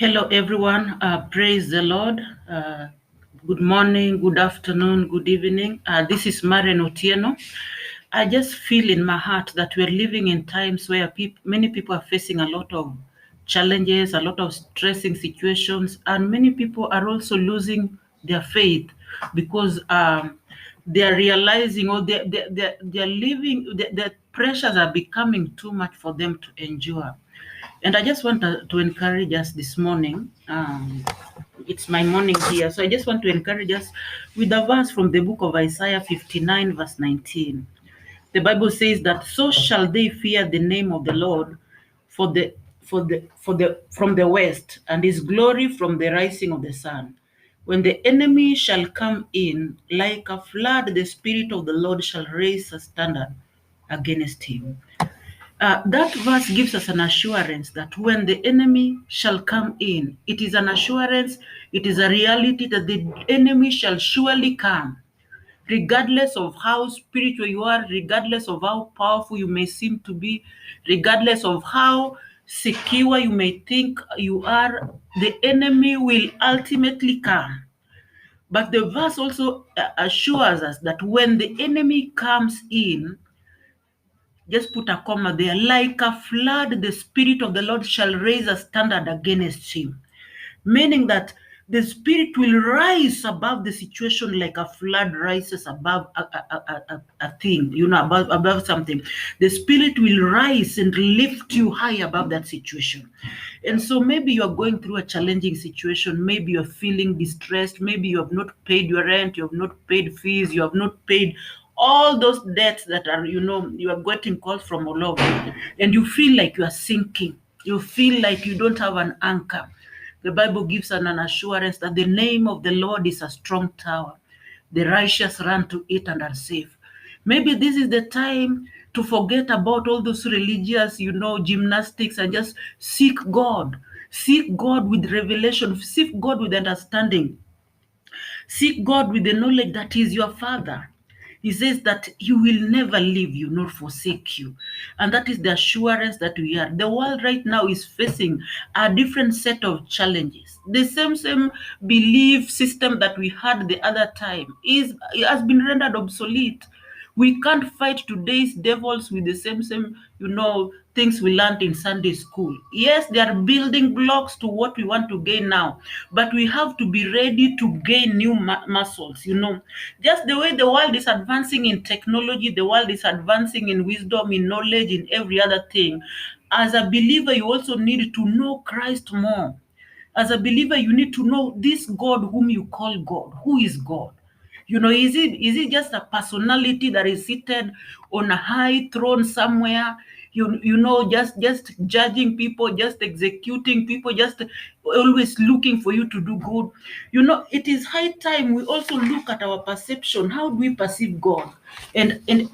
Hello, everyone. Praise the Lord. Good morning, good afternoon, good evening. This is Maren Otieno. I just feel in my heart that we're living in times where many people are facing a lot of challenges, a lot of stressing situations, and many people are also losing their faith because they are realizing or they're living, the pressures are becoming too much for them to endure. And I just want to encourage us this morning. It's my morning here. So I just want to encourage us with a verse from the book of Isaiah 59, verse 19. The Bible says that so shall they fear the name of the Lord from the west, and his glory from the rising of the sun. When the enemy shall come in like a flood, the spirit of the Lord shall raise a standard against him. That verse gives us an assurance that when the enemy shall come in, it is an assurance, it is a reality that the enemy shall surely come, regardless of how spiritual you are, regardless of how powerful you may seem to be, regardless of how secure you may think you are, the enemy will ultimately come. But the verse also assures us that when the enemy comes in, just put a comma there, like a flood, the Spirit of the Lord shall raise a standard against him. Meaning that the Spirit will rise above the situation like a flood rises above a thing, above something. The Spirit will rise and lift you high above that situation. And so maybe you're going through a challenging situation. Maybe you're feeling distressed. Maybe you have not paid your rent. You have not paid fees. You have not paid all those debts that are, you are getting calls from all over. And you feel like you are sinking. You feel like you don't have an anchor. The Bible gives an assurance that the name of the Lord is a strong tower. The righteous run to it and are safe. Maybe this is the time to forget about all those religious, gymnastics and just seek God. Seek God with revelation. Seek God with understanding. Seek God with the knowledge that He is your Father. He says that He will never leave you nor forsake you. And that is the assurance that we are. The world right now is facing a different set of challenges. The same belief system that we had the other time has been rendered obsolete. We can't fight today's devils with the same, things we learned in Sunday school. Yes, they are building blocks to what we want to gain now, but we have to be ready to gain new muscles, Just the way the world is advancing in technology, the world is advancing in wisdom, in knowledge, in every other thing. As a believer, you also need to know Christ more. As a believer, you need to know this God whom you call God. Who is God? Is it just a personality that is seated on a high throne somewhere? Just judging people, just executing people, just always looking for you to do good. It is high time we also look at our perception. How do we perceive God? And is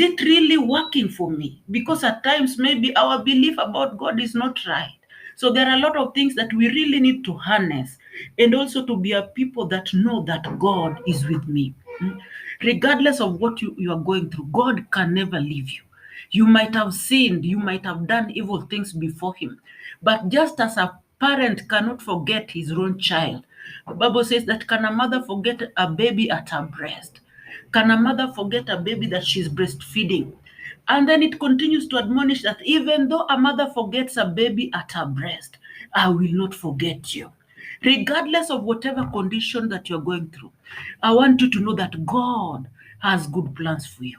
it really working for me? Because at times maybe our belief about God is not right. So there are a lot of things that we really need to harness, and also to be a people that know that God is with me. Regardless of what you are going through, God can never leave you. You might have sinned, you might have done evil things before Him. But just as a parent cannot forget his own child, the Bible says that can a mother forget a baby at her breast? Can a mother forget a baby that she's breastfeeding? And then it continues to admonish that even though a mother forgets a baby at her breast, I will not forget you. Regardless of whatever condition that you're going through, I want you to know that God has good plans for you.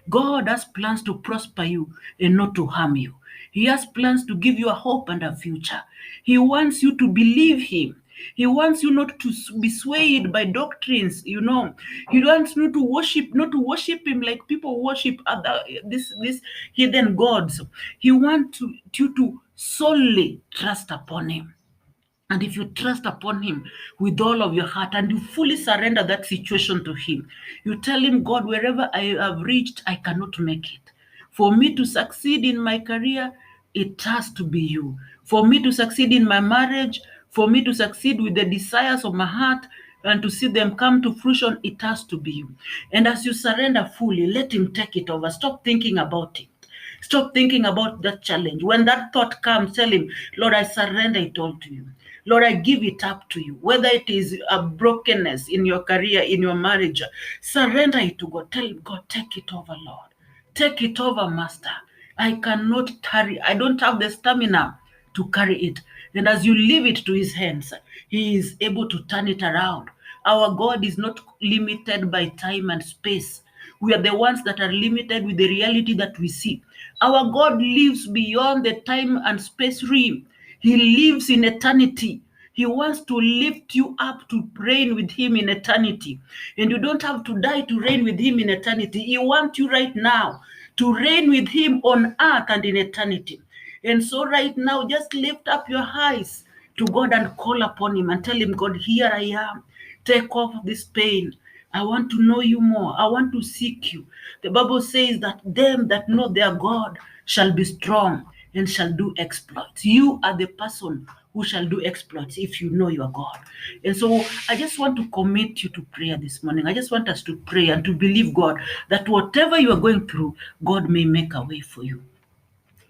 God has plans to prosper you and not to harm you. He has plans to give you a hope and a future. He wants you to believe Him. He wants you not to be swayed by doctrines, He wants you to worship, not to worship Him like people worship other this hidden gods. He wants you to solely trust upon Him. And if you trust upon Him with all of your heart and you fully surrender that situation to Him, you tell Him, God, wherever I have reached, I cannot make it. For me to succeed in my career, it has to be you. For me to succeed in my marriage, for me to succeed with the desires of my heart and to see them come to fruition, it has to be you. And as you surrender fully, let Him take it over. Stop thinking about it. Stop thinking about that challenge. When that thought comes, tell him, Lord, I surrender it all to you. Lord, I give it up to you. Whether it is a brokenness in your career, in your marriage, surrender it to God. Tell him, God, take it over, Lord. Take it over, Master. I cannot carry, I don't have the stamina to carry it. And as you leave it to his hands, he is able to turn it around. Our God is not limited by time and space. We are the ones that are limited with the reality that we see. Our God lives beyond the time and space realm. He lives in eternity. He wants to lift you up to reign with him in eternity. And you don't have to die to reign with him in eternity. He wants you right now to reign with him on earth and in eternity. And so right now, just lift up your eyes to God and call upon him and tell him, God, here I am. Take off this pain. I want to know you more. I want to seek you. The Bible says that them that know their God shall be strong and shall do exploits. You are the person who shall do exploits if you know your God. And so I just want to commit you to prayer this morning. I just want us to pray and to believe God that whatever you are going through, God may make a way for you.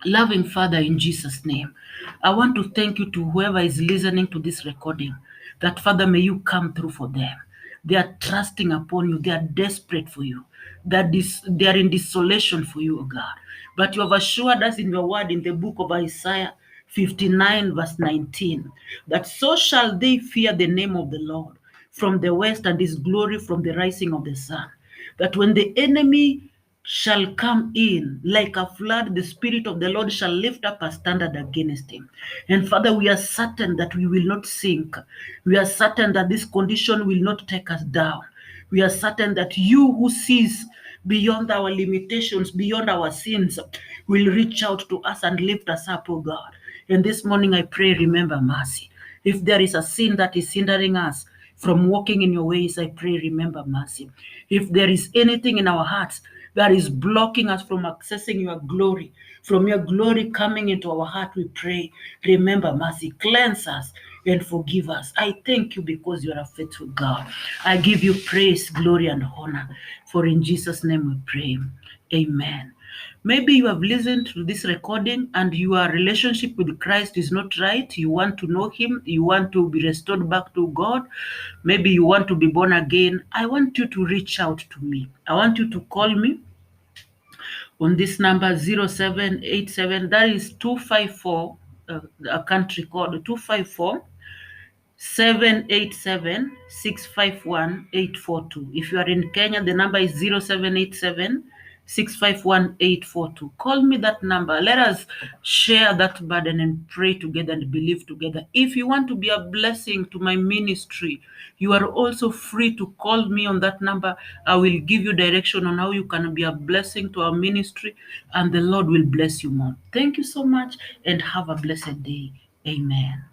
Loving Father, in Jesus' name, I want to thank you to whoever is listening to this recording, that Father, may you come through for them. They are trusting upon you. They are desperate for you. They are in desolation for you, O God. But you have assured us in your word in the book of Isaiah 59 verse 19, that so shall they fear the name of the Lord from the west and his glory from the rising of the sun. That when the enemy shall come in like a flood, the Spirit of the Lord shall lift up a standard against him. And Father, we are certain that we will not sink. We are certain that this condition will not take us down. We are certain that you who sees beyond our limitations, beyond our sins, will reach out to us and lift us up, oh God. And this morning I pray, remember mercy. If there is a sin that is hindering us from walking in your ways, I pray, remember mercy. If there is anything in our hearts that is blocking us from accessing your glory, from your glory coming into our heart, we pray, remember mercy. Cleanse us and forgive us. I thank you because you are a faithful God. I give you praise, glory, and honor. For in Jesus' name we pray. Amen. Maybe you have listened to this recording and your relationship with Christ is not right. You want to know him. You want to be restored back to God. Maybe you want to be born again. I want you to reach out to me. I want you to call me on this number 0787. That is 254, a country code 254 787-651-842. If you are in Kenya, the number is 0787-651-842. Call me that number. Let us share that burden and pray together and believe together. If you want to be a blessing to my ministry, you are also free to call me on that number. I will give you direction on how you can be a blessing to our ministry, and the Lord will bless you more. Thank you so much and have a blessed day. Amen.